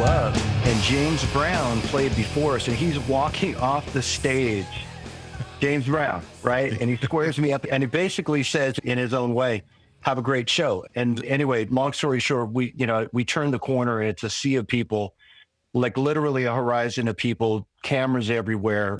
show up and James Brown played before us and he's walking off the stage. James Brown, right? And he squares me up and he basically says in his own way, have a great show. And anyway, long story short, we turn the corner and it's a sea of people, like literally a horizon of people, cameras everywhere.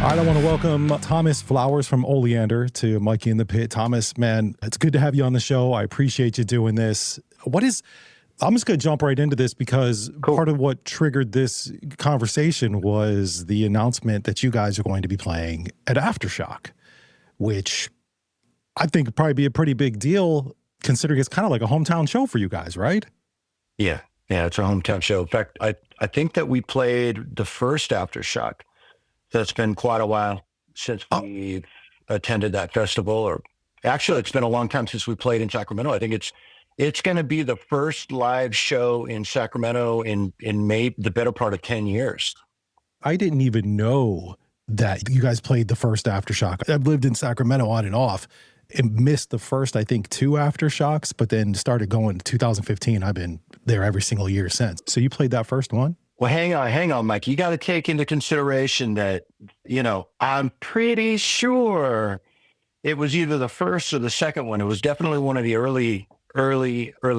All right, I want to welcome Thomas Flowers from Oleander to Mikey in the Pit. Thomas, man, it's good to have you on the show. I appreciate you doing this. I'm just going to jump right into this because part of what triggered this conversation was the announcement that you guys are going to be playing at Aftershock, which I think would probably be a pretty big deal considering it's kind of like a hometown show for you guys, right? Yeah, it's a hometown show. In fact, I think that we played the first Aftershock. That's been quite a while since we attended that festival, or actually it's been a long time since we played in Sacramento. I think it's going to be the first live show in Sacramento in maybe the better part of 10 years. I didn't even know that you guys played the first Aftershock. I've lived in Sacramento on and off and missed the first, I think, 2 Aftershocks, but then started going in 2015. I've been there every single year since. So you played that first one? Well, hang on, Mike. You got to take into consideration that, I'm pretty sure it was either the first or the second one. It was definitely one of the early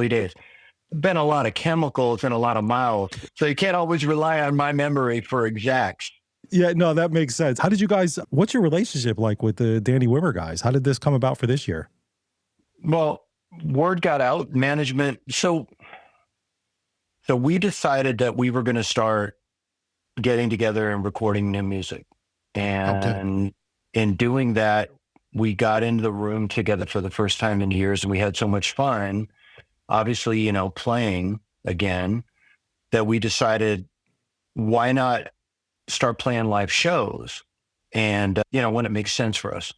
days. Been a lot of chemicals and a lot of miles. So you can't always rely on my memory for exacts. Yeah, no, that makes sense. How did you guys, what's your relationship like with the Danny Wimmer guys? How did this come about for this year? Well, word got out, management. So we decided that we were going to start getting together and recording new music. And in doing that, we got into the room together for the first time in years, and we had so much fun, obviously, playing again, that we decided, why not start playing live shows? And, when it makes sense for us.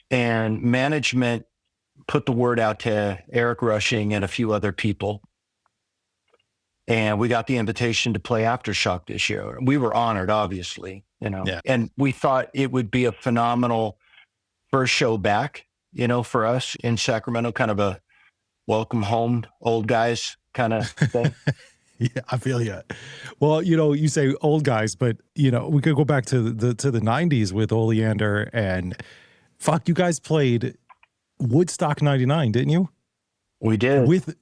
And management put the word out to Eric Rushing and a few other people. And we got the invitation to play Aftershock this year. We were honored, obviously, and we thought it would be a phenomenal first show back, for us in Sacramento, kind of a welcome home, old guys kind of thing. Yeah, I feel you. Well, you say old guys, but we could go back to the 90s with Oleander and you guys played Woodstock 99, didn't you? We did. With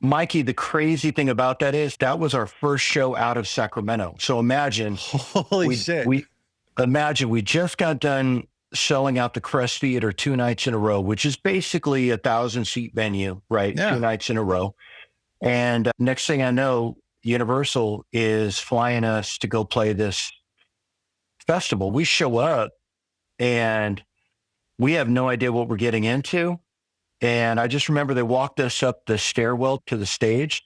Mikey, the crazy thing about that is that was our first show out of Sacramento. So imagine, shit. We just got done selling out the Crest Theater 2 nights in a row, which is basically a 1,000-seat venue, right? Yeah. 2 nights in a row. And next thing I know, Universal is flying us to go play this festival. We show up and we have no idea what we're getting into. And I just remember they walked us up the stairwell to the stage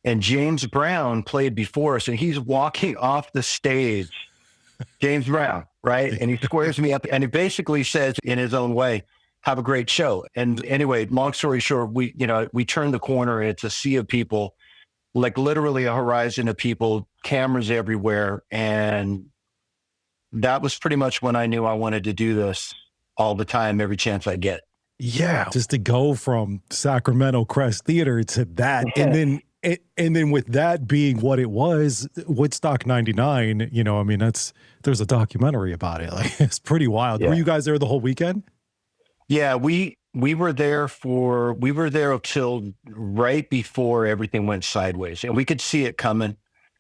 and James Brown played before us and he's walking off the stage. James Brown, right? And he squares me up and he basically says in his own way, have a great show. And anyway, long story short, we turn the corner and it's a sea of people, like literally a horizon of people, cameras everywhere. And that was pretty much when I knew I wanted to do this all the time, every chance I get. Yeah, just to go from Sacramento Crest Theater to that, yeah. and then with that being what it was, Woodstock 99. There's a documentary about it. Like it's pretty wild. Yeah. Were you guys there the whole weekend? Yeah, we were there until right before everything went sideways, and we could see it coming.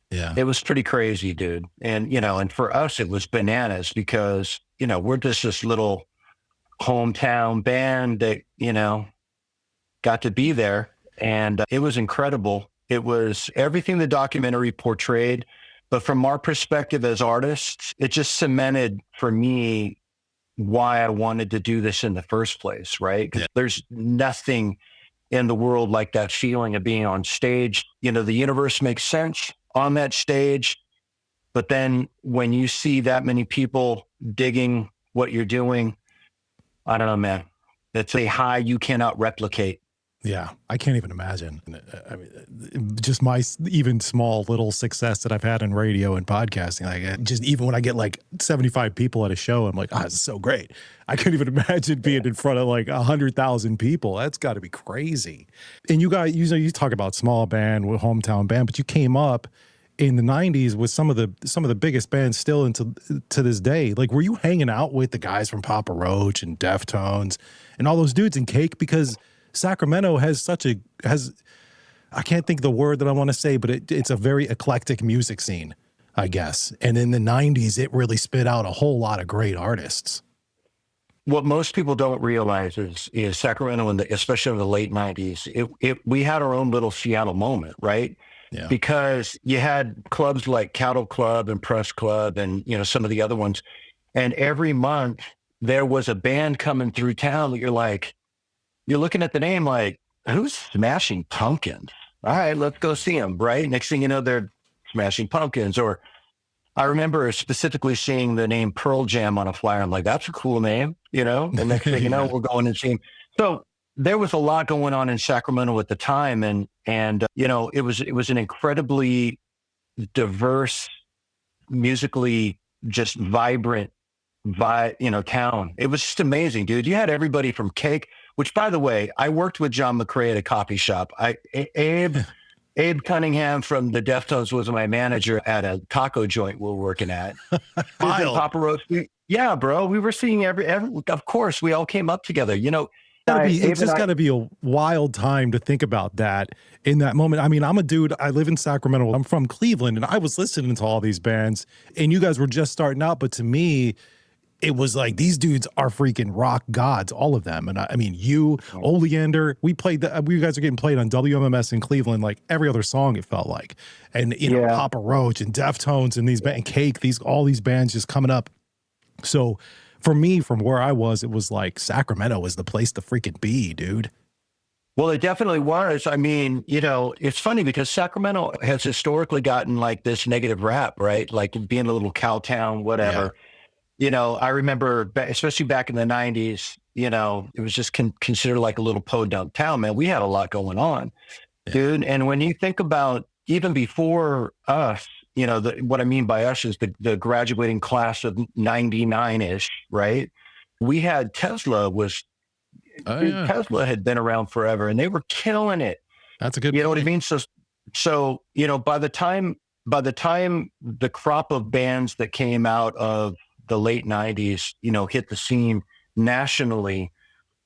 Yeah, it was pretty crazy, dude. And and for us it was bananas because we're just this little hometown band that got to be there, and it was incredible. It was everything the documentary portrayed, but from our perspective as artists, it just cemented for me why I wanted to do this in the first place, right? Because there's nothing in the world like that feeling of being on stage. The universe makes sense on that stage, but then when you see that many people digging what you're doing, I don't know, man. That's a high you cannot replicate. Yeah, I can't even imagine. I mean, just my even small little success that I've had in radio and podcasting, like just even when I get like 75 people at a show, I'm like, this is so great. I couldn't even imagine being in front of like 100,000 people. That's got to be crazy. And you guys, you talk about small band with hometown band, but you came up in the 90s with some of the biggest bands still into to this day. Like, were you hanging out with the guys from Papa Roach and Deftones and all those dudes in Cake? Because Sacramento has I can't think of the word that I want to say, but it's a very eclectic music scene, I guess. And in the 90s, it really spit out a whole lot of great artists. What most people don't realize is Sacramento, especially in the late 90s, we had our own little Seattle moment, right? Yeah. Because you had clubs like Cattle Club and Press Club and, some of the other ones. And every month there was a band coming through town that you're looking at the name like, who's Smashing Pumpkins? All right, let's go see them, right? Next thing you know, they're Smashing Pumpkins. Or I remember specifically seeing the name Pearl Jam on a flyer. I'm like, that's a cool name, And next thing you know, we're going and seeing. So there was a lot going on in Sacramento at the time. And it was an incredibly diverse, musically just vibrant town. It was just amazing, dude. You had everybody from Cake, which, by the way, I worked with John McCrae at a coffee shop. Abe Cunningham from the Deftones was my manager at a taco joint we were working at. Papa Roach. Yeah, bro. We were seeing every. Of course, we all came up together. It's just got to be a wild time to think about that in that moment. I mean, I'm a dude, I live in Sacramento. I'm from Cleveland, and I was listening to all these bands, and you guys were just starting out. But to me, it was like, these dudes are freaking rock gods, all of them. And I mean, Oleander, we guys are getting played on WMMS in Cleveland, like every other song, it felt like. And, Papa Roach and Deftones and and Cake, all these bands just coming up. So for me, from where I was, it was like Sacramento was the place to freaking be, dude. Well, it definitely was. I mean, it's funny because Sacramento has historically gotten like this negative rap, right? Like being a little cow town, whatever. Yeah. I remember, especially back in the 90s, it was just considered like a little podunk town, man. We had a lot going on, dude. And when you think about even before us, what I mean by us is the graduating class of 99-ish, right? We had Tesla Tesla had been around forever and they were killing it. That's a good point. You know what I mean? So, by the time the crop of bands that came out of the late 90s, hit the scene nationally,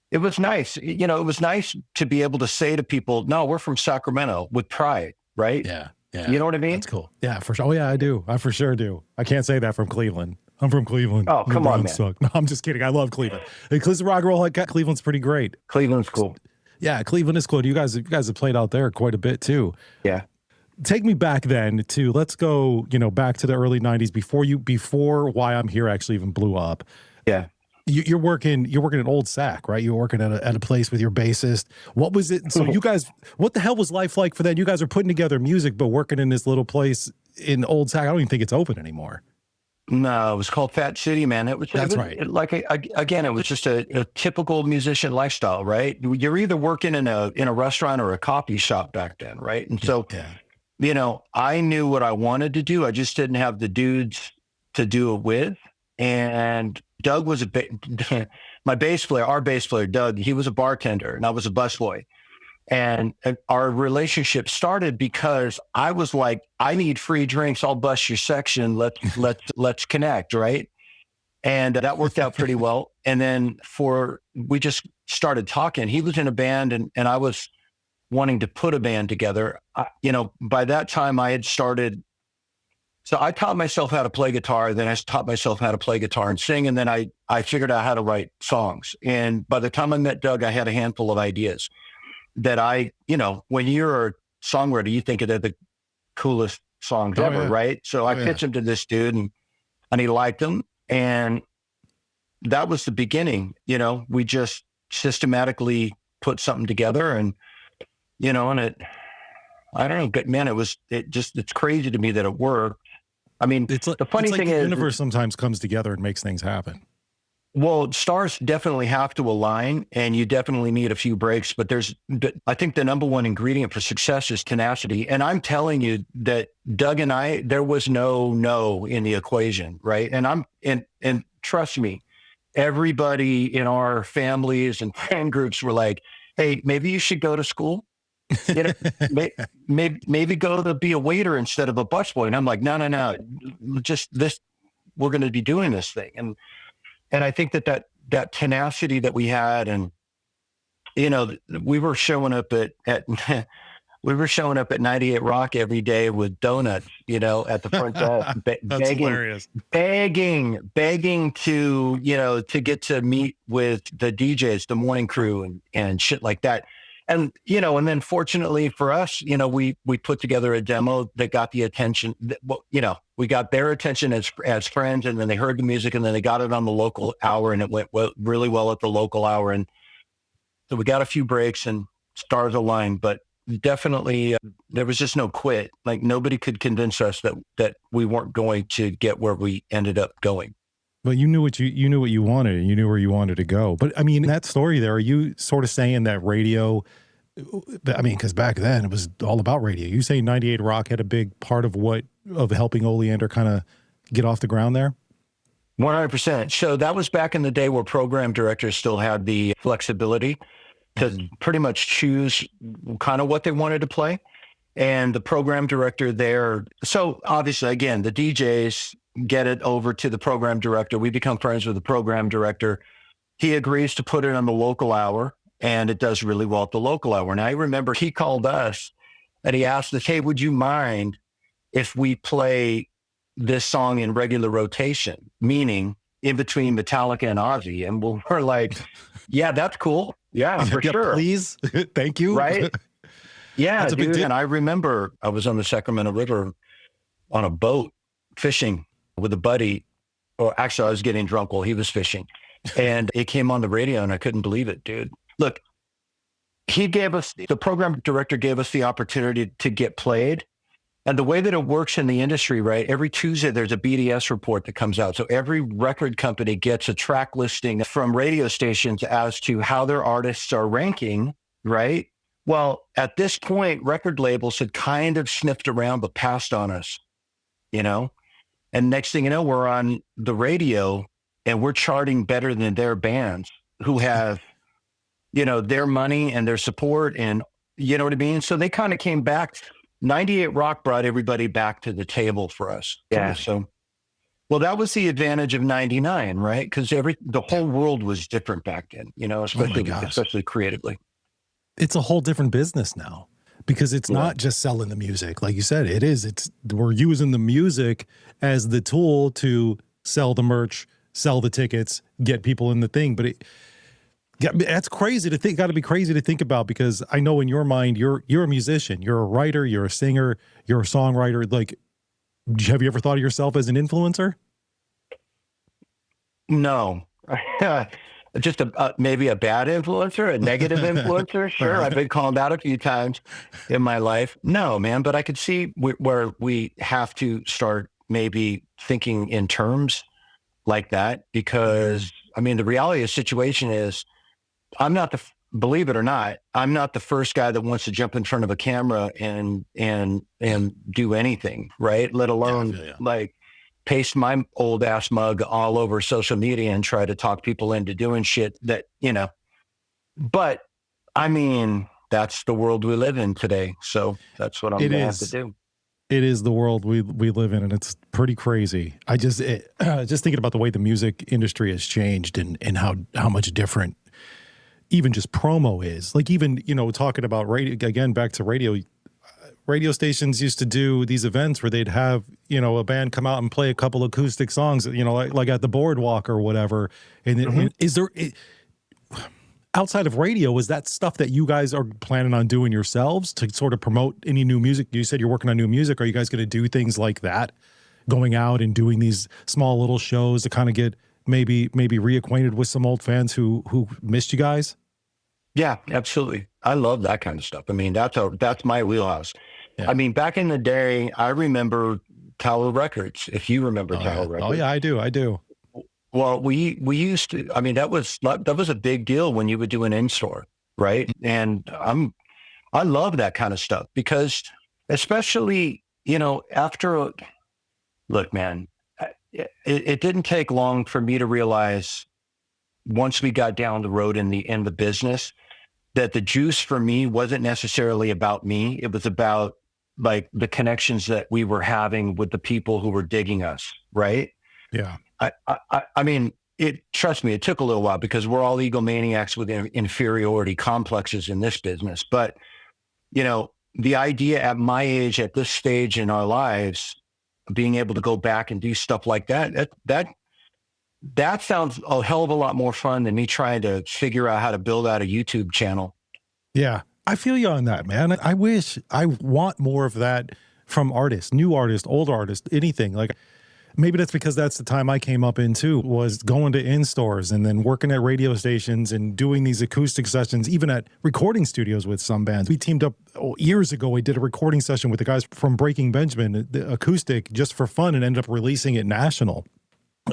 it was nice. It was nice to be able to say to people, no, we're from Sacramento with pride, right? Yeah. You know what I mean? That's cool. Yeah, for sure. Oh, yeah, I do. I for sure do. I can't say that from Cleveland. I'm from Cleveland. Oh, come on, man. Suck. No, I'm just kidding. I love Cleveland. Because rock and roll, Cleveland's pretty great. Cleveland's cool. Yeah, Cleveland is cool. You guys have played out there quite a bit too. Yeah. Take me back then to, let's go, back to the early 90s before Why I'm Here actually even blew up. Yeah. You're working at Old Sac, right? You're working at a place with your bassist. What was it? So you guys, what the hell was life like for that? You guys are putting together music, but working in this little place in Old Sac. I don't even think it's open anymore. No, it was called Fat City, man. That's right. Again, it was just a typical musician lifestyle, right? You're either working in a restaurant or a coffee shop back then, right? And so, I knew what I wanted to do. I just didn't have the dudes to do it with. And Doug was my bass player, our bass player, Doug, he was a bartender and I was a busboy. And our relationship started because I was like, I need free drinks. I'll bust your section. Let's connect. Right. And that worked out pretty well. And then we just started talking. He was in a band and I was wanting to put a band together. By that time I had started. So I taught myself how to play guitar. Then I taught myself how to play guitar and sing. And then I figured out how to write songs. And by the time I met Doug, I had a handful of ideas that when you're a songwriter, you think they're the coolest songs ever, right? So I pitched them to this dude and he liked them. And that was the beginning. We just systematically put something together and I don't know, but man, it's crazy to me that it worked. I mean, the funny thing is, the universe sometimes comes together and makes things happen. Well, stars definitely have to align, and you definitely need a few breaks. But I think the number one ingredient for success is tenacity. And I'm telling you that Doug and I, there was no in the equation, right? And trust me, everybody in our families and friend groups were like, "Hey, maybe you should go to school. You know, maybe go to be a waiter instead of a busboy." And I'm like, no, just this. We're going to be doing this thing, and I think that tenacity that we had, and we were showing up at we were showing up at 98 Rock every day with donuts, at the front desk, That's hilarious. begging to get to meet with the DJs, the morning crew, and shit like that. And and then fortunately for us, we put together a demo that got the attention. We got their attention as friends, and then they heard the music, and then they got it on the local hour, and it went really well at the local hour. And so we got a few breaks and stars aligned, but definitely there was just no quit. Like nobody could convince us that we weren't going to get where we ended up going. But you knew what you wanted, and you knew where you wanted to go. But I mean, that story there, are you sort of saying that radio, I mean, because back then it was all about radio. You say 98 Rock had a big part of helping Oleander kind of get off the ground there? 100%. So that was back in the day where program directors still had the flexibility to pretty much choose kind of what they wanted to play. And the program director there, so obviously, again, the DJs get it over to the program director. We become friends with the program director. He agrees to put it on the local hour, and it does really well at the local hour. And I remember he called us and he asked us, "Hey, would you mind if we play this song in regular rotation, meaning in between Metallica and Ozzy?" And we're like, "Yeah, that's cool. Yeah, for sure. Please. Thank you." Right? Yeah, dude. And I remember I was on the Sacramento River on a boat fishing with a buddy. Or actually, I was getting drunk while he was fishing. And it came on the radio, and I couldn't believe it, dude. Look, the program director gave us the opportunity to get played. And the way that it works in the industry, right? Every Tuesday, there's a BDS report that comes out. So every record company gets a track listing from radio stations as to how their artists are ranking, right? Well, at this point, record labels had kind of sniffed around, but passed on us, And next thing you know, we're on the radio and we're charting better than their bands who have, their money and their support, and you know what I mean? So they kind of came back. 98 Rock brought everybody back to the table for us. Yeah. So, well, that was the advantage of 99, right? Because the whole world was different back then, especially creatively. It's a whole different business now, because it's not just selling the music. Like you said, we're using the music as the tool to sell the merch, sell the tickets, get people in the thing. But that's crazy to think, got to be crazy to think about, because I know in your mind, you're a musician, you're a writer, you're a singer, you're a songwriter. Like, have you ever thought of yourself as an influencer? No. Just maybe a bad influencer, a negative influencer. Sure. I've been called out a few times in my life. No, man, but I could see where we have to start maybe thinking in terms like that, because I mean, the reality of the situation is believe it or not, I'm not the first guy that wants to jump in front of a camera and do anything, right? Let alone like paste my old ass mug all over social media and try to talk people into doing shit that, but I mean, that's the world we live in today. So that's what I'm going to have to do. It is the world we live in, and it's pretty crazy. Just thinking about the way the music industry has changed and how much different even just promo is. Like, even, talking about radio, again, back to radio stations used to do these events where they'd have, a band come out and play a couple acoustic songs, like at the boardwalk or whatever. And is there, outside of radio, is that stuff that you guys are planning on doing yourselves to sort of promote any new music? You said you're working on new music. Are you guys going to do things like that, going out and doing these small little shows to kind of get maybe reacquainted with some old fans who missed you guys? Yeah, absolutely. I love that kind of stuff. I mean, that's my wheelhouse. Yeah. I mean, back in the day, I remember Tower Records. If you remember Tower Records. Oh yeah, I do. Well, we used to, I mean, that was a big deal when you would do an in-store, right? And I love that kind of stuff because especially, look, man, it didn't take long for me to realize once we got down the road in the business that the juice for me wasn't necessarily about me. It was about like the connections that we were having with the people who were digging us. Right. Yeah. I mean, trust me, it took a little while because we're all egomaniacs with inferiority complexes in this business. But, the idea at my age, at this stage in our lives, being able to go back and do stuff like that sounds a hell of a lot more fun than me trying to figure out how to build out a YouTube channel. Yeah. I feel you on that, man. I want more of that from artists, new artists, old artists, anything. Like maybe that's because that's the time I came up in too, was going to in-stores and then working at radio stations and doing these acoustic sessions, even at recording studios with some bands. We teamed up years ago. We did a recording session with the guys from Breaking Benjamin, the acoustic, just for fun, and ended up releasing it national.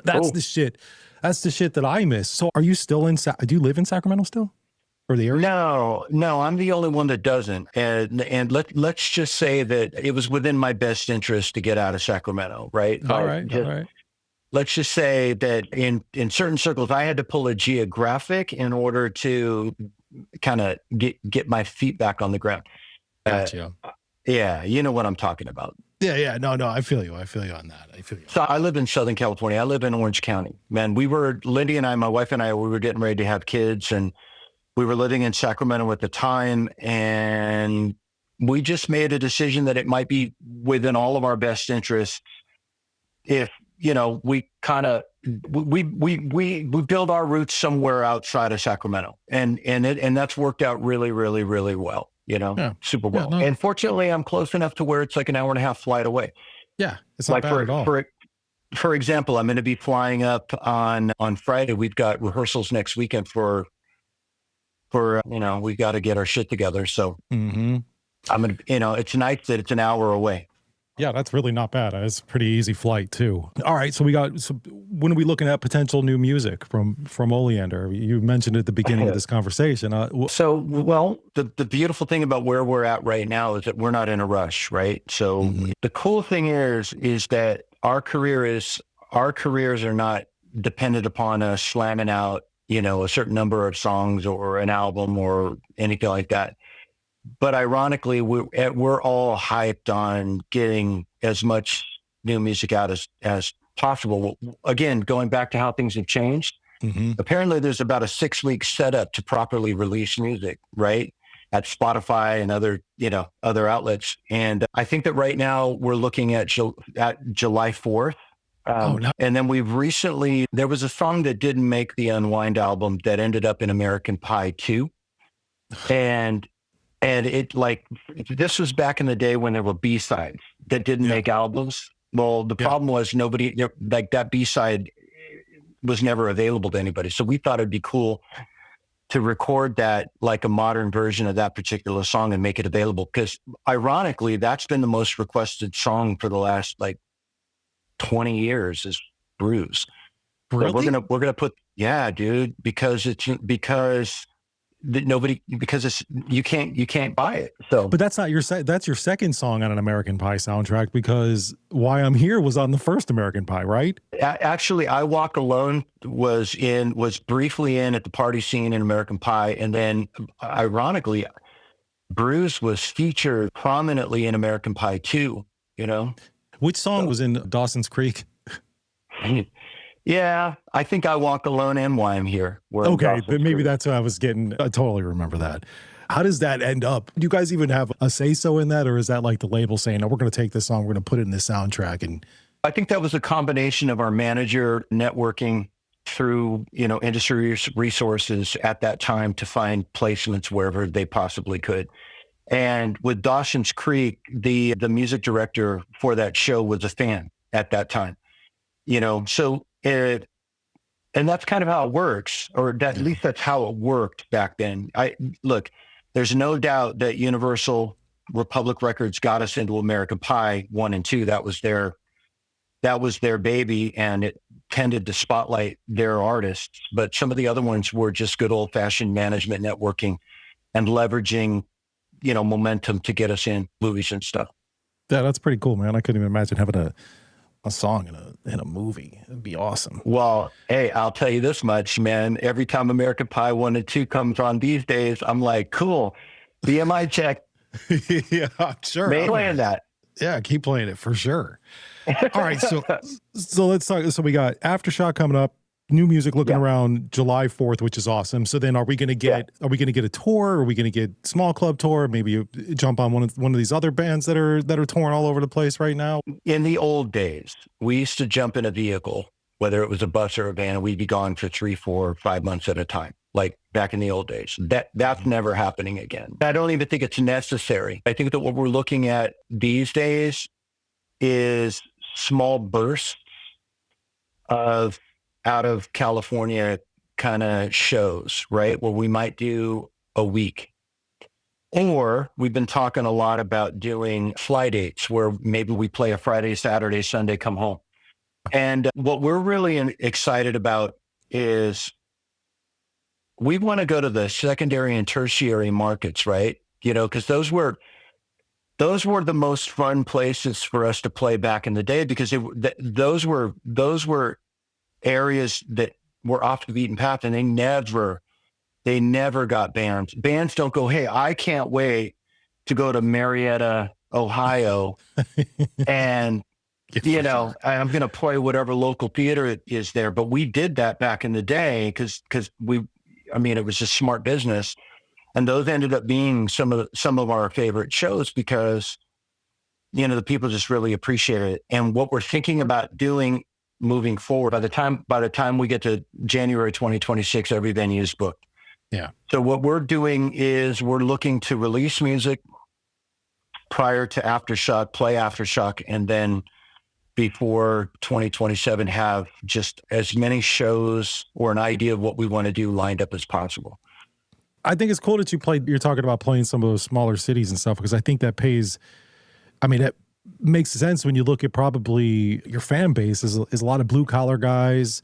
That's the shit. That's the shit that I miss. So are you still do you live in Sacramento still? Or the area? No, I'm the only one that doesn't. And let's just say that it was within my best interest to get out of Sacramento, right? All right. Let's just say that in certain circles, I had to pull a geographic in order to kind of get my feet back on the ground. Gotcha. Yeah, you know what I'm talking about. Yeah. No, I feel you. I feel you on that. I feel you. So I live in Southern California. I live in Orange County. Man, Lindy and I, my wife and I, we were getting ready to have kids, and we were living in Sacramento at the time, and we just made a decision that it might be within all of our best interests if, we kind of, we build our roots somewhere outside of Sacramento, and that's worked out really, really, really well. Super well. Yeah, no. And fortunately, I'm close enough to where it's like an hour and a half flight away. Yeah, it's not bad at all. For example, I'm going to be flying up on Friday. We've got rehearsals next weekend for we got to get our shit together. So I'm going to, it's nice that it's an hour away. Yeah, that's really not bad. It's a pretty easy flight too. All right, so when are we looking at potential new music from Oleander? You mentioned at the beginning of this conversation. The beautiful thing about where we're at right now is that we're not in a rush, right? So the cool thing is that our careers are not dependent upon us slamming out, a certain number of songs or an album or anything like that. But ironically, we're all hyped on getting as much new music out as possible. Again, going back to how things have changed, apparently there's about a 6-week setup to properly release music, right? At Spotify and other outlets. And I think that right now we're looking at July 4th. No. And then there was a song that didn't make the Unwind album that ended up in American Pie 2. And it this was back in the day when there were B-sides that didn't make albums. Well, the problem was nobody, that B-side was never available to anybody. So we thought it'd be cool to record that, like a modern version of that particular song, and make it available. Because ironically, that's been the most requested song for the last 20 years is Bruise. Really? So we're gonna put, yeah, dude, because you can't buy it. So, but that's not that's your second song on an American Pie soundtrack, because Why I'm Here was on the first American Pie, right? Actually, I Walk Alone was briefly in at the party scene in American Pie, and then ironically, Bruise was featured prominently in American Pie 2. Which song was in Dawsons Creek? Yeah, I think I Walk Alone and Why I'm Here. Okay, but maybe that's what I was getting. I totally remember that. How does that end up? Do you guys even have a say-so in that, or is that like the label saying, "No, we're going to take this song, we're going to put it in the soundtrack"? And I think that was a combination of our manager networking through industry resources at that time to find placements wherever they possibly could. And with Dawsons Creek, the music director for that show was a fan at that time. So. And that's kind of how it works, or at least that's how it worked back then. There's no doubt that Universal Republic Records got us into American Pie 1 and 2. That was their baby, and tended to spotlight their artists, but some of the other ones were just good old fashioned management networking and leveraging, momentum to get us in movies and stuff. Yeah, that's pretty cool, man. I couldn't even imagine having a song in a movie. It'd be awesome. Well, hey, I'll tell you this much, man. Every time American Pie 1 and 2 comes on these days, I'm like, cool, BMI check. Yeah, sure. May playing that. Yeah, keep playing it for sure. All right, so let's talk. So we got Aftershock coming up, new music looking around July 4th, which is awesome. So then are we going to get a tour? Are we going to get small club tour? Maybe you jump on one of these other bands that are touring all over the place right now? In the old days, we used to jump in a vehicle, whether it was a bus or a van, and we'd be gone for 3, 4, 5 months at a time. Like back in the old days. That's never happening again. I don't even think it's necessary. I think that what we're looking at these days is small bursts of out of California kind of shows, right? Where we might do a week. Or we've been talking a lot about doing fly dates where maybe we play a Friday, Saturday, Sunday, come home. And what we're really excited about is we want to go to the secondary and tertiary markets, right? Because those were the most fun places for us to play back in the day, because those were areas that were off the beaten path, and they never got bands. Bands don't go, hey, I can't wait to go to Marietta, Ohio, and I'm going to play whatever local theater is there. But we did that back in the day because it was just smart business. And those ended up being some of our favorite shows because, the people just really appreciate it. And what we're thinking about doing moving forward, by the time we get to January 2026, every venue is booked. Yeah. So what we're doing is we're looking to release music prior to Aftershock, play Aftershock, and then before 2027 have just as many shows or an idea of what we want to do lined up as possible. I think it's cool that you're talking about playing some of those smaller cities and stuff, because I think that it makes sense when you look at probably your fan base is a lot of blue collar guys,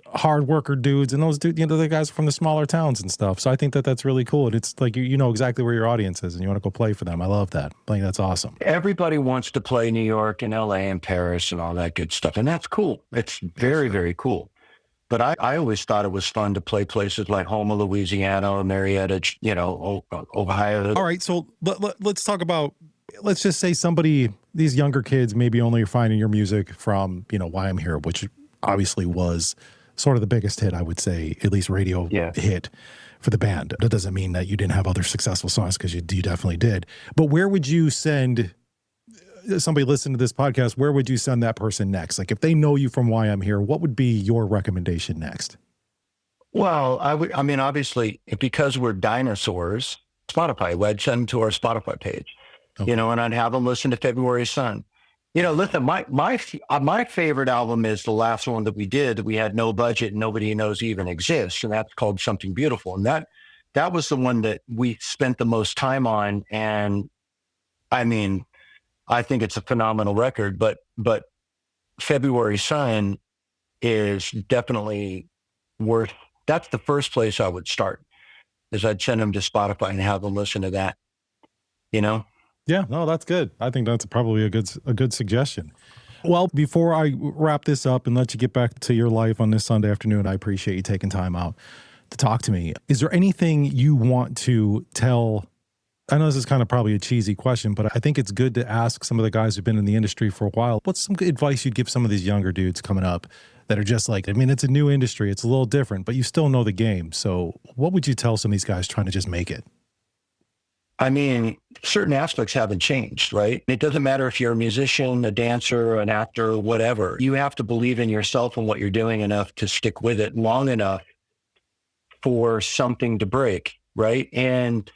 hard worker dudes, and those dudes, the guys from the smaller towns and stuff. So I think that's really cool. And it's like, you know exactly where your audience is and you want to go play for them. I love that. I think that's awesome. Everybody wants to play New York and LA and Paris and all that good stuff. And that's cool. It's very, very cool. But I always thought it was fun to play places like Houma, Louisiana, or Marietta, Ohio. All right. So let's talk about, let's just say these younger kids maybe only are finding your music from, Why I'm Here, which obviously was sort of the biggest hit, I would say, at least radio hit for the band. That doesn't mean that you didn't have other successful songs, because you definitely did. But where would you send somebody listening to this podcast? Where would you send that person next? Like, if they know you from Why I'm Here, what would be your recommendation next? Well, obviously, because we're dinosaurs, Spotify, I'd send them to our Spotify page, and I'd have them listen to February Sun. Listen, my favorite album is the last one that we did, that we had no budget and nobody knows even exists. And that's called Something Beautiful. And that was the one that we spent the most time on. And I think it's a phenomenal record, but February Sun is definitely that's the first place I would start, is I'd send them to Spotify and have them listen to that, Yeah, no, that's good. I think that's probably a good suggestion. Well, before I wrap this up and let you get back to your life on this Sunday afternoon, I appreciate you taking time out to talk to me. Is there anything you want to tell? I know this is kind of probably a cheesy question, but I think it's good to ask some of the guys who've been in the industry for a while. What's some good advice you'd give some of these younger dudes coming up that are just like, it's a new industry, it's a little different, but you still know the game. So what would you tell some of these guys trying to just make it? Certain aspects haven't changed, right? It doesn't matter if you're a musician, a dancer, an actor, whatever. You have to believe in yourself and what you're doing enough to stick with it long enough for something to break, right? And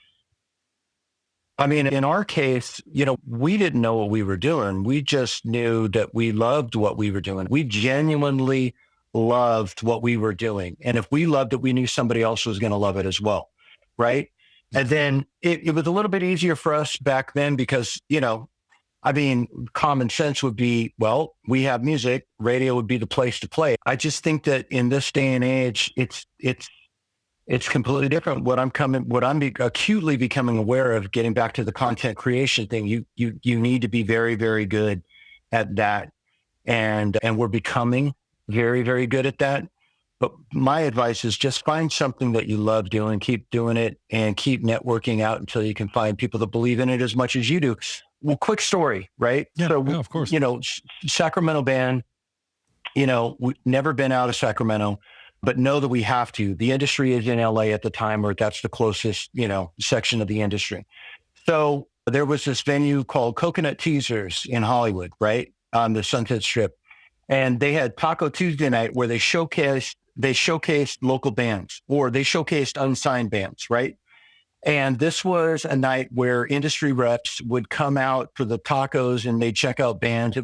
in our case, we didn't know what we were doing. We just knew that we loved what we were doing. We genuinely loved what we were doing. And if we loved it, we knew somebody else was going to love it as well, right? And then it was a little bit easier for us back then because, I mean, common sense would be, well, we have music, radio would be the place to play. I just think that in this day and age, it's completely different. What I'm acutely becoming aware of, getting back to the content creation thing, you need to be very, very good at that. And we're becoming very, very good at that. But my advice is just find something that you love doing, keep doing it, and keep networking out until you can find people that believe in it as much as you do. Well, quick story, right? Yeah, so, yeah, of course. Sacramento band, we've never been out of Sacramento, but know that we have to. The industry is in LA at the time, or that's the closest, section of the industry. So there was this venue called Coconut Teasers in Hollywood, right? On the Sunset Strip. And they had Taco Tuesday night where they showcased local bands, or they showcased unsigned bands, right? And this was a night where industry reps would come out for the tacos and they'd check out bands.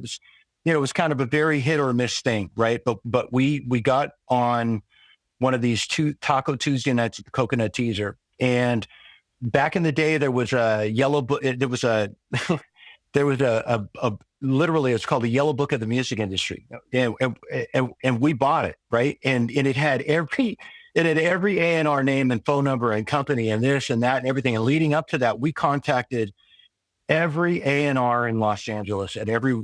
It was kind of a very hit or miss thing, right? But we got on one of these Taco Tuesday nights at the Coconut Teaser. And back in the day, there was a yellow book. There was a literally, it's called the Yellow Book of the Music Industry. And we bought it, right? And it had every A&R name and phone number and company and this and that and everything. And leading up to that, we contacted every A&R in Los Angeles at every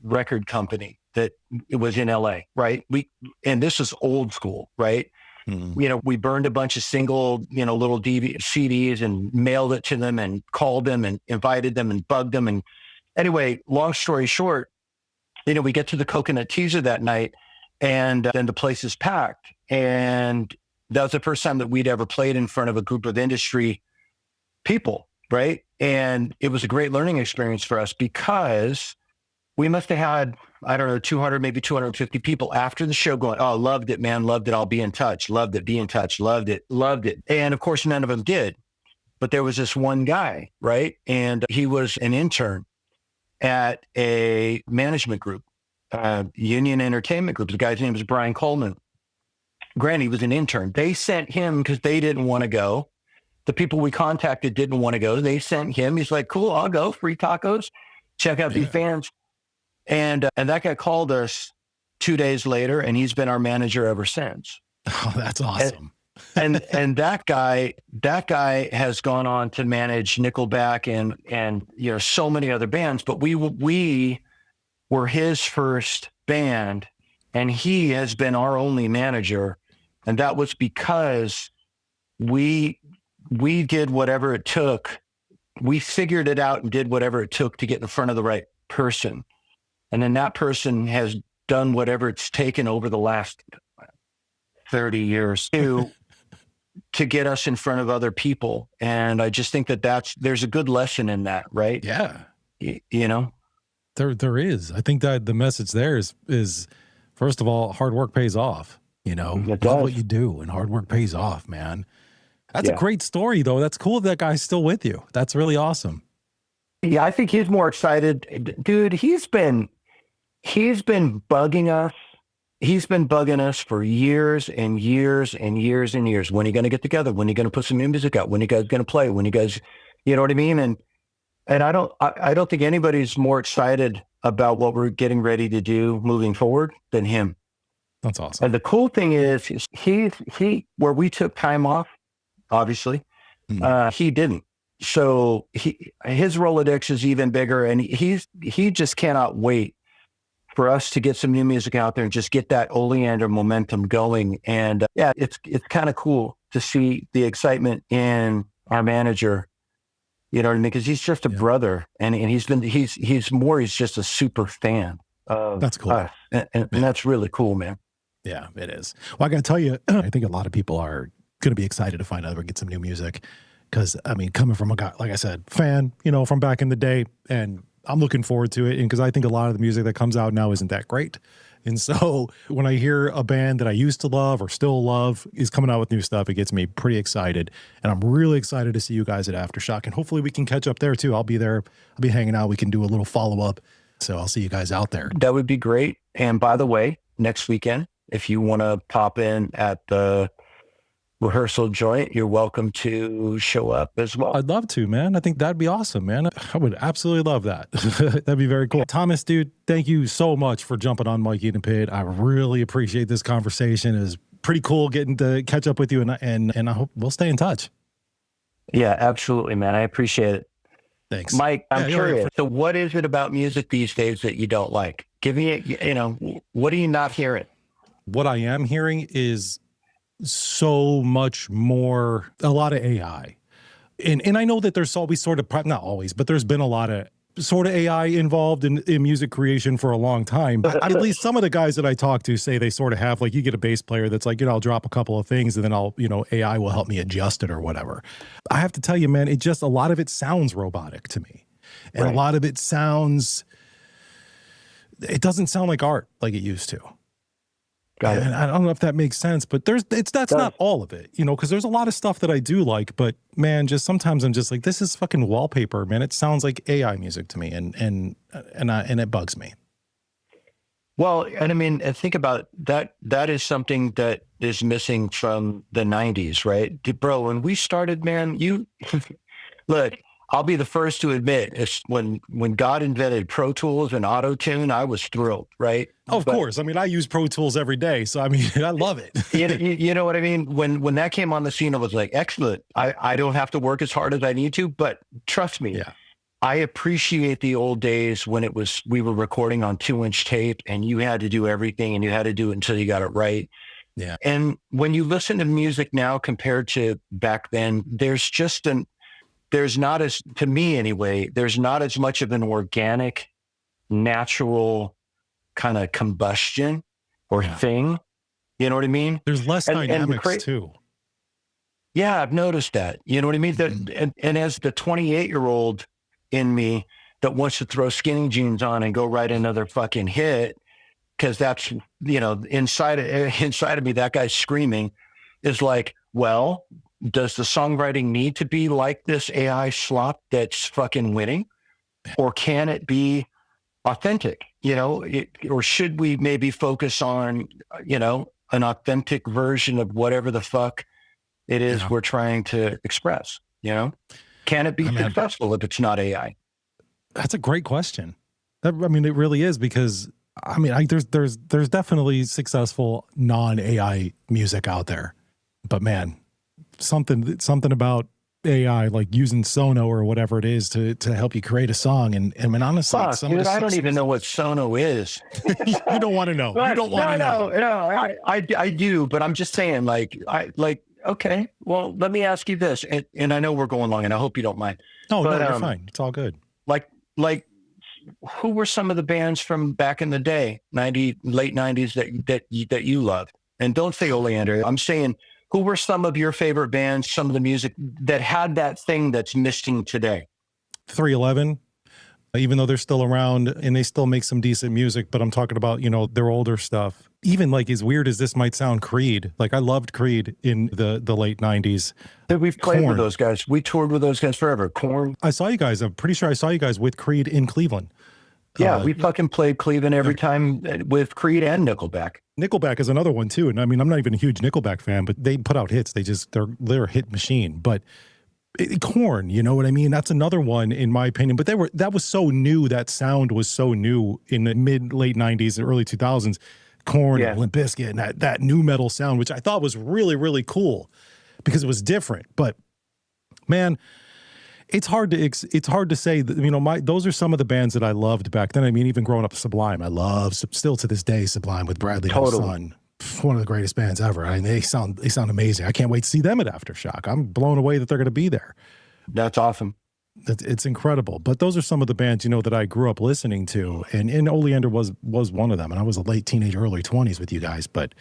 record company that it was in LA, right? And this is old school, right? Mm-hmm. We burned a bunch of single, little CDs and mailed it to them and called them and invited them and bugged them. And anyway, long story short, we get to the Coconut Teaser that night, and then the place is packed. And that was the first time that we'd ever played in front of a group of industry people, right? And it was a great learning experience for us because we must have had, I don't know, 200, maybe 250 people after the show going, oh, loved it, man, loved it, I'll be in touch, loved it, be in touch, loved it. And of course, none of them did. But there was this one guy, right? And he was an intern at a management group, Union Entertainment Group. The guy's name was Brian Coleman. Granted, he was an intern. They sent him because they didn't want to go. The people we contacted didn't want to go. They sent him. He's like, cool, I'll go. Free tacos. Check out these bands. And that guy called us 2 days later, and he's been our manager ever since. Oh, that's awesome. And that guy has gone on to manage Nickelback and so many other bands. But we were his first band, and he has been our only manager, and that was because we did whatever it took. We figured it out and did whatever it took to get in front of the right person. And then that person has done whatever it's taken over the last 30 years to get us in front of other people. And I just think that there's a good lesson in that, right? Yeah. There is. I think that the message there is first of all, hard work pays off. Love what you do, and hard work pays off, man. That's a great story, though. That's cool that guy's still with you. That's really awesome. Yeah, I think he's more excited. Dude, he's been bugging us. He's been bugging us for years and years and years and years. When are you going to get together? When are you going to put some new music out? When are you guys going to play? When you guys, you know what I mean? And I don't think anybody's more excited about what we're getting ready to do moving forward than him. That's awesome. And the cool thing is he where we took time off, obviously, he didn't. So his Rolodex is even bigger, and he just cannot wait for us to get some new music out there and just get that Oleander momentum going. And it's kind of cool to see the excitement in our manager. You know what I mean? Because he's just a brother, and he's just a super fan of that's cool. us. And that's really cool, man. Yeah, it is. Well, I got to tell you, I think a lot of people are going to be excited to find out we get some new music. Because, I mean, coming from a guy, like I said, fan, from back in the day, and I'm looking forward to it. And because I think a lot of the music that comes out now isn't that great. And so when I hear a band that I used to love or still love is coming out with new stuff, it gets me pretty excited. And I'm really excited to see you guys at Aftershock. And hopefully we can catch up there too. I'll be there. I'll be hanging out. We can do a little follow-up. So I'll see you guys out there. That would be great. And by the way, next weekend, if you want to pop in at the rehearsal joint, you're welcome to show up as well. I'd love to, man. I think that'd be awesome, man. I would absolutely love that. That'd be very cool. Thomas, dude, thank you so much for jumping on Mikey in the Pit. I really appreciate this conversation. It was pretty cool getting to catch up with you, and I hope we'll stay in touch. Yeah, absolutely, man. I appreciate it. Thanks. Mike, I'm curious. So what is it about music these days that you don't like? Give me, what are you not hearing? What I am hearing is so much more, a lot of AI. And I know that there's always sort of, not always, but there's been a lot of sort of AI involved in music creation for a long time. At least some of the guys that I talk to say they sort of have, like, you get a bass player that's like, I'll drop a couple of things and then AI will help me adjust it or whatever. I have to tell you, man, a lot of it sounds robotic to me. And a lot of it doesn't sound like art like it used to. And I don't know if that makes sense, but that's not all of it, because there's a lot of stuff that I do like, but man, just sometimes I'm just like, this is fucking wallpaper, man. It sounds like AI music to me, and it bugs me. Well, and I mean, think about that. That is something that is missing from the 90s, right? Bro, when we started, man, look, I'll be the first to admit, when God invented Pro Tools and Auto-Tune, I was thrilled, right? Of course. I mean, I use Pro Tools every day, so I mean, I love it. You know what I mean? When that came on the scene, I was like, excellent. I don't have to work as hard as I need to, but trust me, I appreciate the old days when we were recording on 2-inch tape and you had to do everything and you had to do it until you got it right. Yeah. And when you listen to music now compared to back then, there's not as, to me anyway, there's not as much of an organic, natural kind of combustion or thing. You know what I mean? There's less dynamics too. Yeah, I've noticed that. You know what I mean? And as the 28-year-old in me that wants to throw skinny jeans on and go write another fucking hit, because that's, inside of me, that guy's screaming, is like, well, does the songwriting need to be like this AI slop that's fucking winning? Or can it be authentic? Or should we maybe focus on, an authentic version of whatever the fuck it is we're trying to express? Can it be successful if it's not AI? That's a great question. It really is, because there's definitely successful non-AI music out there, but man, something about AI, like using Sono or whatever it is to help you create a song. And honestly, dude, I don't even know what Sono is. You don't want to know. You don't want to know. No, I do, but I'm just saying, okay, well, let me ask you this. And I know we're going long and I hope you don't mind. No, you're fine. It's all good. Like who were some of the bands from back in the day, late 90s that you loved? And don't say Oleander. I'm saying, who were some of your favorite bands, some of the music that had that thing that's missing today? 311, even though they're still around and they still make some decent music, but I'm talking about, their older stuff. Even as weird as this might sound, Creed. Like, I loved Creed in the late 90s. We've played with those guys. We toured with those guys forever. Korn. I'm pretty sure I saw you guys with Creed in Cleveland. Yeah, we fucking played Cleveland every time with Creed and Nickelback. Nickelback is another one too. And I'm not even a huge Nickelback fan, but they put out hits. They're a hit machine. But Korn, you know what I mean? That's another one in my opinion. But that was so new. That sound was so new in the late 90s and early 2000s. Korn, and Limp Bizkit, and that new metal sound, which I thought was really, really cool because it was different. But man, it's hard to say that, those are some of the bands that I loved back then. Even growing up, Sublime, I love still to this day, Sublime with Bradley and Son, one of the greatest bands ever. They sound amazing. I can't wait to see them at Aftershock. I'm blown away that they're going to be there. That's awesome. It's incredible. But those are some of the bands, that I grew up listening to, and Oleander was one of them. And I was a late teenage, early 20s with you guys, but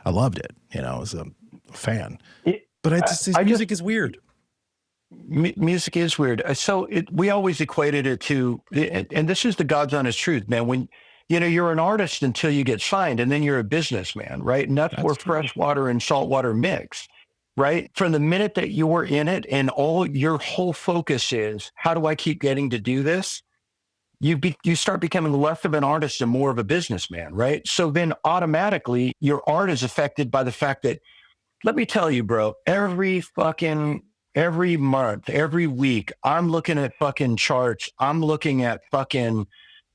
I loved it. I was a fan. Music is weird. Music is weird. So we always equated it to, and this is the God's honest truth, man. When you're an artist until you get signed, and then you're a businessman, right? And that's where freshwater and saltwater mix, right? From the minute that you were in it, and your whole focus is, how do I keep getting to do this? You start becoming less of an artist and more of a businessman, right? So then automatically your art is affected by the fact that let me tell you, bro, every month, every week, I'm looking at fucking charts. I'm looking at fucking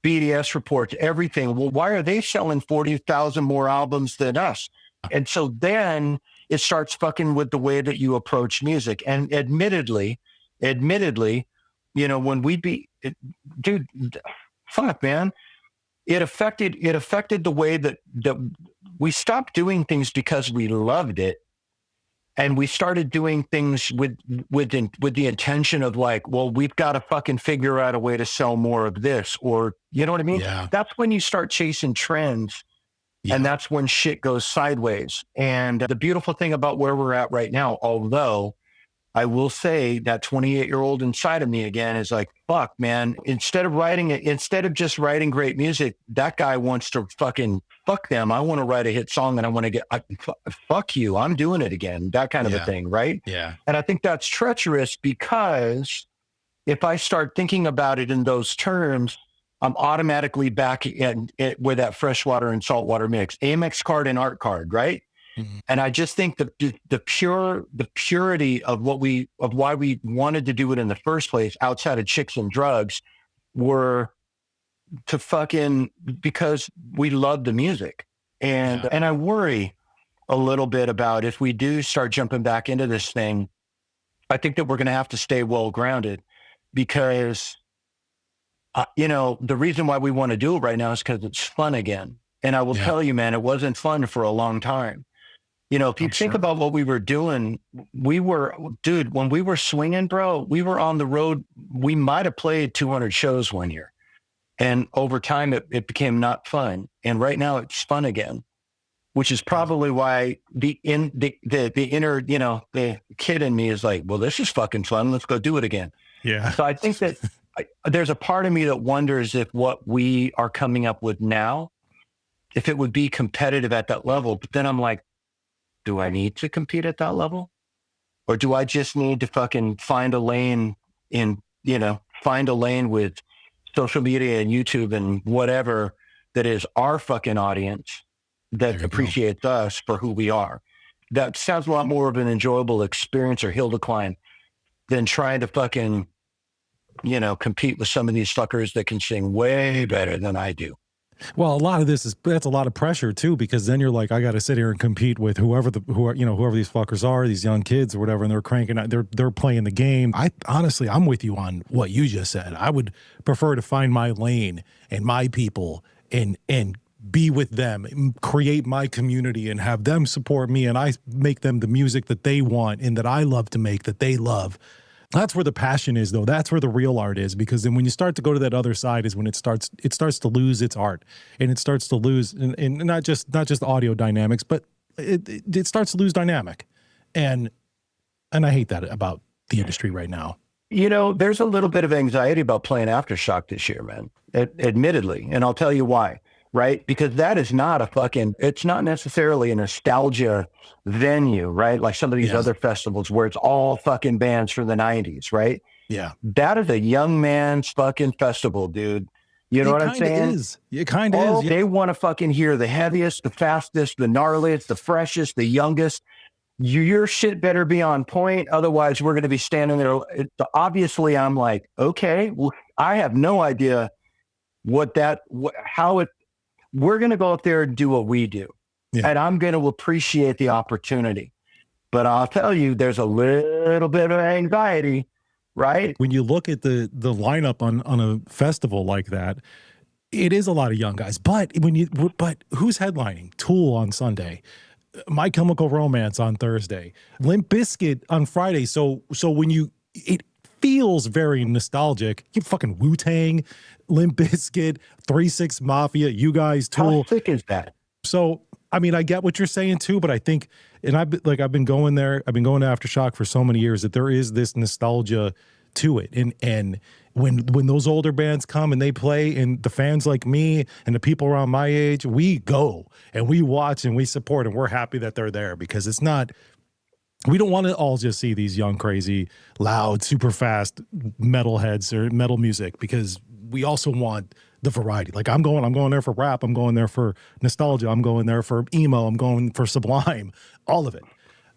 BDS reports, everything. Well, why are they selling 40,000 more albums than us? And so then it starts fucking with the way that you approach music. And admittedly, when dude, fuck, man, it affected the way that we stopped doing things because we loved it, and we started doing things with the intention of like, well, we've got to fucking figure out a way to sell more of this, or you know what I mean? Yeah. That's when you start chasing trends, and that's when shit goes sideways. And the beautiful thing about where we're at right now, although I will say that 28-year-old inside of me again is like, fuck, man, instead of just writing great music, that guy wants to fucking fuck them. I want to write a hit song and I want to fuck you. I'm doing it again. That kind of a thing. Right. Yeah. And I think that's treacherous, because if I start thinking about it in those terms, I'm automatically back in with that freshwater and saltwater mix, Amex card and art card. Right. Mm-hmm. And I just think the purity of why we wanted to do it in the first place, outside of chicks and drugs, were to fucking, because we love the music. And I worry a little bit about, if we do start jumping back into this thing, I think that we're going to have to stay well grounded, because the reason why we want to do it right now is because it's fun again. And I will tell you, man, it wasn't fun for a long time. If you think about what we were doing, when we were swinging, bro, we were on the road. We might have played 200 shows one year. And over time, it became not fun. And right now it's fun again, which is probably why the inner, the kid in me is like, well, this is fucking fun. Let's go do it again. Yeah. So I think that there's a part of me that wonders if what we are coming up with now, if it would be competitive at that level. But then I'm like, do I need to compete at that level? Or do I just need to fucking find a lane with social media and YouTube and whatever that is our fucking audience that appreciates us for who we are? That sounds a lot more of an enjoyable experience or hill to climb than trying to fucking, compete with some of these fuckers that can sing way better than I do. Well, a lot of that's a lot of pressure too, because then you're like, I got to sit here and compete with whoever these fuckers are, these young kids or whatever, and they're cranking out, they're playing the game. I'm with you on what you just said. I would prefer to find my lane and my people and be with them, create my community and have them support me, and I make them the music that they want and that I love to make, that they love. That's where the passion is, though. That's where the real art is, because then when you start to go to that other side is when it starts to lose its art, and it starts to lose, and not just audio dynamics, but it starts to lose dynamic, and I hate that about the industry right now. There's a little bit of anxiety about playing Aftershock this year, man, admittedly, and I'll tell you why. Right? Because that is not it's not necessarily a nostalgia venue, right? Like some of these other festivals where it's all fucking bands from the 90s, right? Yeah. That is a young man's fucking festival, dude. You know what I'm saying? It kind of is. They want to fucking hear the heaviest, the fastest, the gnarliest, the freshest, the youngest. Your shit better be on point. Otherwise, we're going to be standing there. Obviously, I'm like, okay, well, I have no idea we're going to go up there and do what we do. Yeah. And I'm going to appreciate the opportunity. But I'll tell you, there's a little bit of anxiety, right? When you look at the lineup on a festival like that, it is a lot of young guys. But who's headlining? Tool on Sunday, My Chemical Romance on Thursday, Limp Bizkit on Friday. So when it feels very nostalgic. You fucking Wu-Tang, Limp Bizkit, 3-6 Mafia, you guys, Tool. How thick is that? So, I mean, I get what you're saying too, but I think, and I've been going there, I've been going to Aftershock for so many years that there is this nostalgia to it. And when those older bands come and they play, and the fans like me and the people around my age, we go and we watch and we support, and we're happy that they're there, because it's not, we don't want to all just see these young, crazy, loud, super fast metalheads or metal music, because we also want the variety. Like I'm going there for rap. I'm going there for nostalgia. I'm going there for emo. I'm going for Sublime, all of it.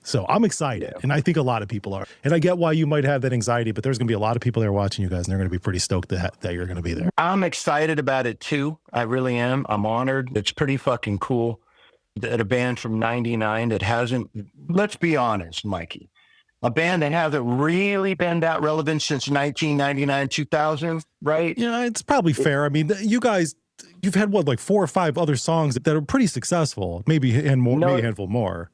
So I'm excited, and I think a lot of people are. And I get why you might have that anxiety, but there's going to be a lot of people there watching you guys, and they're going to be pretty stoked that you're going to be there. I'm excited about it too. I really am. I'm honored. It's pretty fucking cool that a band from 99 that hasn't, let's be honest, Mikey, a band that hasn't really been that relevant since 1999, 2000, right? Yeah, it's probably fair. I mean, you guys, you've had what, like 4 or 5 other songs that are pretty successful, maybe maybe a handful more.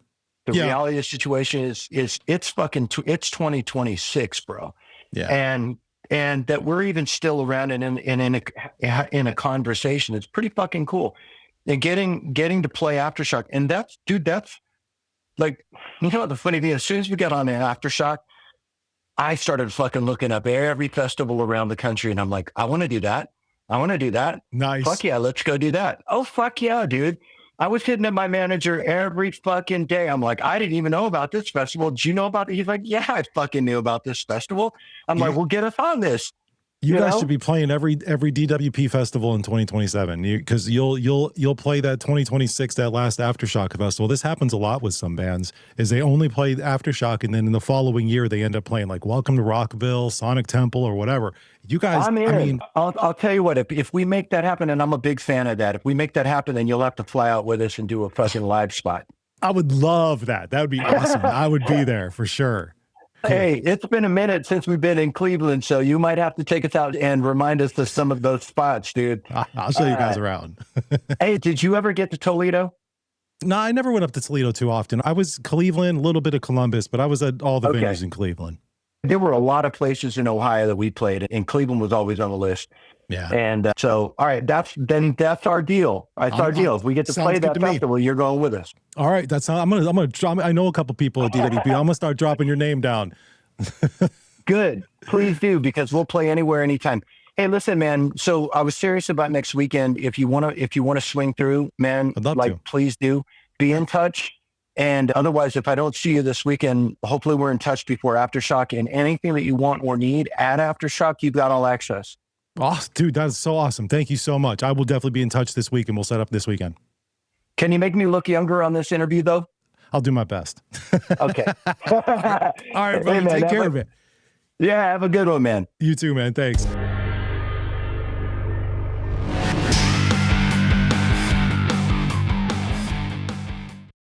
The reality of the situation is it's 2026, bro. Yeah. And that we're even still around and in a conversation. It's pretty fucking cool. And getting to play Aftershock. And that's like, you know, the funny thing, as soon as we got on the Aftershock, I started fucking looking up every festival around the country. And I'm like, I want to do that. I want to do that. Nice. Fuck yeah, let's go do that. Oh, fuck yeah, dude. I was hitting at my manager every fucking day. I'm like, I didn't even know about this festival. Did you know about it? He's like, yeah, I fucking knew about this festival. I'm like, well, get us on this. You guys should be playing every DWP festival in 2027 because you'll play that 2026, that last Aftershock festival. This happens a lot with some bands is they only play Aftershock and then in the following year they end up playing like Welcome to Rockville, Sonic Temple, or whatever. You guys, I mean, I'll tell you what, if we make that happen, and I'm a big fan of that, if we make that happen, then you'll have to fly out with us and do a fucking live spot. I would love that. That would be awesome. I would be there for sure. Hey, it's been a minute since we've been in Cleveland, so you might have to take us out and remind us of some of those spots, dude. I'll show you guys around. Hey, did you ever get to Toledo? No, I never went up to Toledo too often. I was Cleveland, a little bit of Columbus, but I was at all the venues in Cleveland. There were a lot of places in Ohio that we played, and Cleveland was always on the list. Yeah. And so, all right, that's our deal. That's our deal. If we get to play that festival, you're going with us. All right, that's how I'm gonna drop. I know a couple people at DWP. I'm gonna start dropping your name down. Good, please do, because we'll play anywhere, anytime. Hey, listen, man. So I was serious about next weekend. If you wanna swing through, man, I'd love to. Please do. Be in touch. And otherwise, if I don't see you this weekend, hopefully we're in touch before Aftershock. And anything that you want or need at Aftershock, you've got all access. Oh, dude, that's so awesome. Thank you so much. I will definitely be in touch this week and we'll set up this weekend. Can you make me look younger on this interview, though? I'll do my best. Okay. All right, buddy. Hey, man, take care of it. Yeah, have a good one, man. You too, man. Thanks.